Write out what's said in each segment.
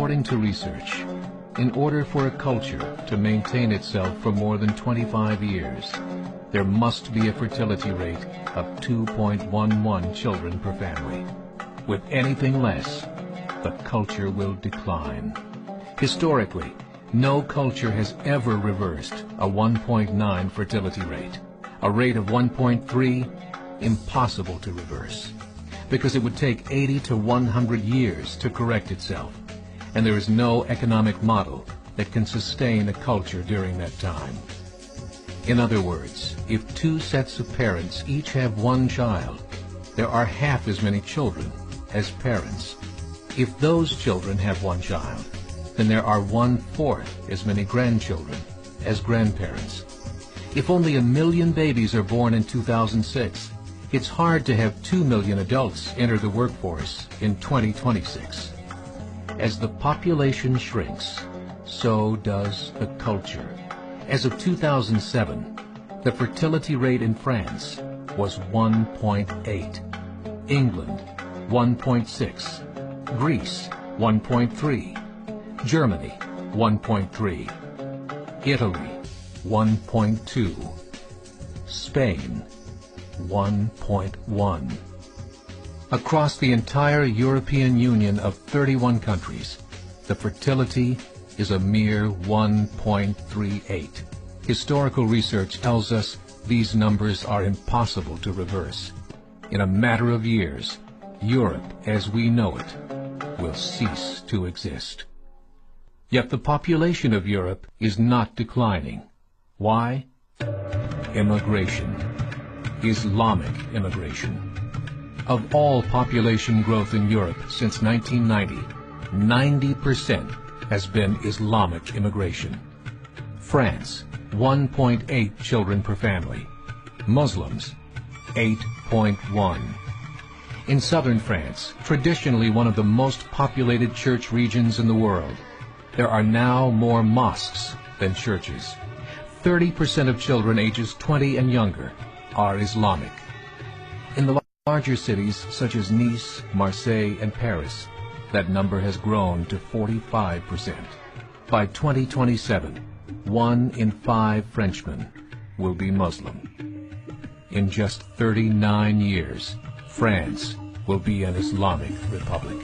According to research, in order for a culture to maintain itself for more than 25 years, there must be a fertility rate of 2.11 children per family. With anything less, the culture will decline. Historically, no culture has ever reversed a 1.9 fertility rate. A rate of 1.3, impossible to reverse, because it would take 80 to 100 years to correct itself, and there is no economic model that can sustain a culture during that time. In other words, if two sets of parents each have one child, there are half as many children as parents. If those children have one child, then there are 1/4 as many grandchildren as grandparents. If only 1 million babies are born in 2006, it's hard to have 2 million adults enter the workforce in 2026. As the population shrinks, so does the culture. As of 2007, the fertility rate in France was 1.8, England 1.6, Greece 1.3, Germany 1.3, Italy 1.2, Spain 1.1. Across the entire European Union of 31 countries, the fertility is a mere 1.38. Historical research tells us these numbers are impossible to reverse. In a matter of years, Europe as we know it will cease to exist. Yet the population of Europe is not declining. Why? Immigration. Islamic immigration. Of all population growth in Europe since 1990, 90% has been Islamic immigration. France, 1.8 children per family. Muslims, 8.1. In southern France, traditionally one of the most populated church regions in the world, there are now more mosques than churches. 30% of children ages 20 and younger are Islamic. In the larger cities such as Nice, Marseille, and Paris, that number has grown to 45%. By 2027, 1 in 5 Frenchmen will be Muslim. In just 39 years, France will be an Islamic republic.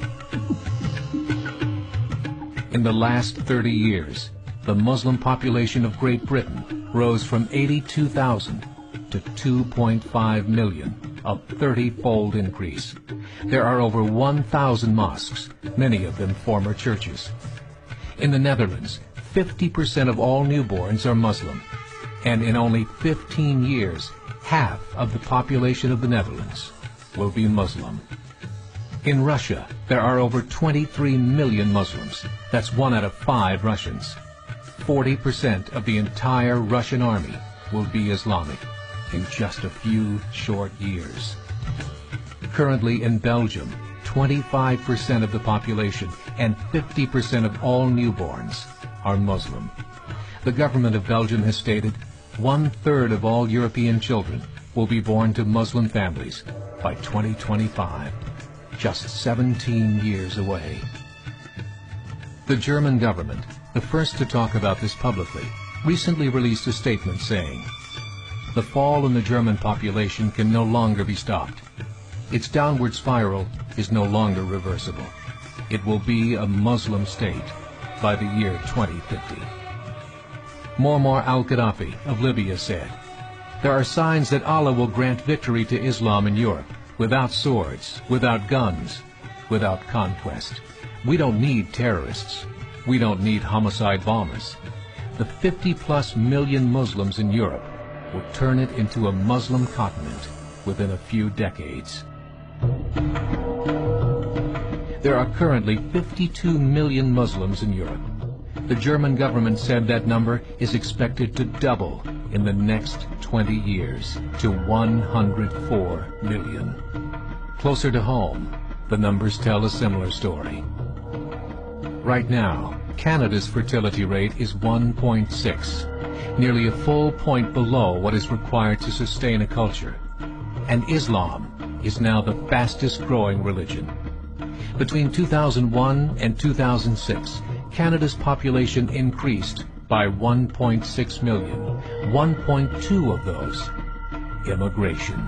In the last 30 years, the Muslim population of Great Britain rose from 82,000 to 2.5 million, a 30-fold increase. There are over 1,000 mosques, many of them former churches. In the Netherlands, 50% of all newborns are Muslim, and in only 15 years, half of the population of the Netherlands will be Muslim. In Russia, there are over 23 million Muslims. That's 1 out of 5 Russians. 40% of the entire Russian army will be Islamic in just a few short years. Currently in Belgium, 25% of the population and 50% of all newborns are Muslim. The government of Belgium has stated 1/3 of all European children will be born to Muslim families by 2025, just 17 years away. The German government, the first to talk about this publicly, recently released a statement saying, "The fall in the German population can no longer be stopped. Its downward spiral is no longer reversible. It will be a Muslim state by the year 2050. Muammar al-Gaddafi of Libya said, "There are signs that Allah will grant victory to Islam in Europe, without swords, without guns, without conquest. We don't need terrorists. We don't need homicide bombers. The 50+ million Muslims in Europe will turn it into a Muslim continent within a few decades." There are currently 52 million Muslims in Europe. The German government said that number is expected to double in the next 20 years to 104 million. Closer to home, the numbers tell a similar story. Right now, Canada's fertility rate is 1.6, nearly a full point below what is required to sustain a culture. And Islam is now the fastest growing religion. Between 2001 and 2006, Canada's population increased by 1.6 million, 1.2 of those immigration.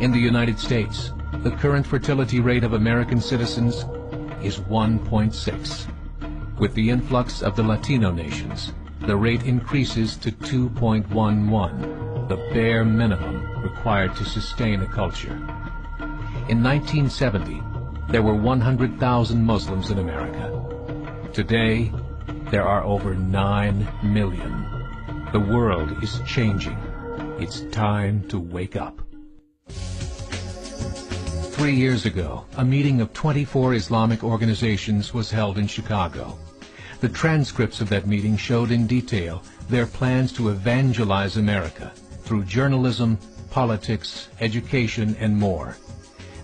In the United States, the current fertility rate of American citizens is 1.6. With the influx of the Latino nations, the rate increases to 2.11, the bare minimum required to sustain a culture. In 1970, there were 100,000 Muslims in America. Today, there are over 9 million. The world is changing. It's time to wake up. 3 years ago, a meeting of 24 Islamic organizations was held in Chicago. The transcripts of that meeting showed in detail their plans to evangelize America through journalism, politics, education, and more.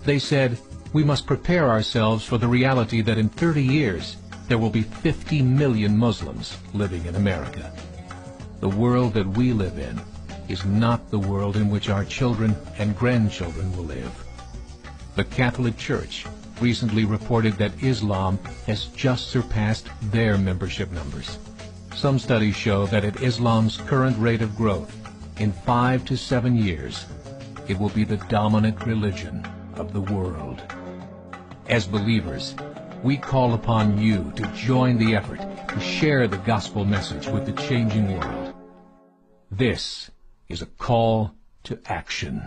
They said, we must prepare ourselves for the reality that in 30 years, there will be 50 million Muslims living in America. The world that we live in is not the world in which our children and grandchildren will live. The Catholic Church recently reported that Islam has just surpassed their membership numbers. Some studies show that at Islam's current rate of growth, in 5 to 7 years, it will be the dominant religion of the world. As believers, we call upon you to join the effort to share the gospel message with the changing world. This is a call to action.